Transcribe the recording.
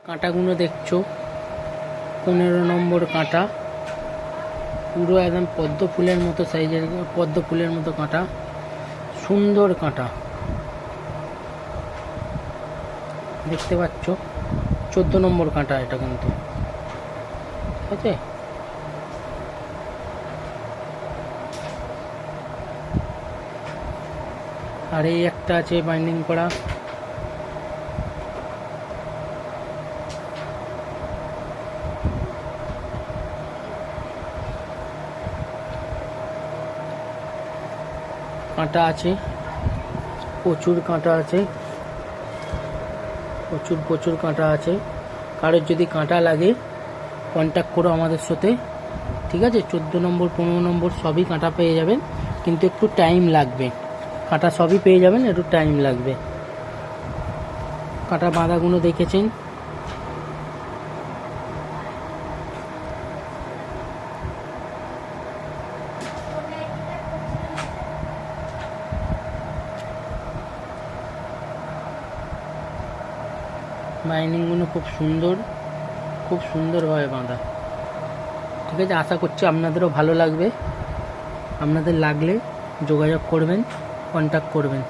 কাঁটাগুলো দেখছো, 15 নম্বর কাঁটা, পুরো একদম পদ্ম ফুলের মতো সাইজের, পদ্ম ফুলের মতো কাঁটা, সুন্দর কাঁটা দেখতে পাচ্ছ। 14 নম্বর কাঁটা এটা কিন্তু, ঠিক আছে। আর এই একটা আছে বাইন্ডিং করা, কাঁটা আছে, প্রচুর কাঁটা আছে, প্রচুর কাঁটা আছে। কারোর যদি কাঁটা লাগে কন্ট্যাক্ট করো আমাদের সাথে, ঠিক আছে। 14 নম্বর 15 নম্বর সবই কাঁটা পেয়ে যাবেন, কিন্তু একটু টাইম লাগবে। কাঁটা সবই পেয়ে যাবেন, একটু টাইম লাগবে। কাঁটা বাঁধাগুলো দেখেছেন, বাইন্ডিংগুলো খুব সুন্দরভাবে বাঁধা, ঠিক আছে। আশা করছি আপনাদেরও ভালো লাগবে। আপনাদের লাগলে যোগাযোগ করবেন, কন্ট্যাক্ট করবেন।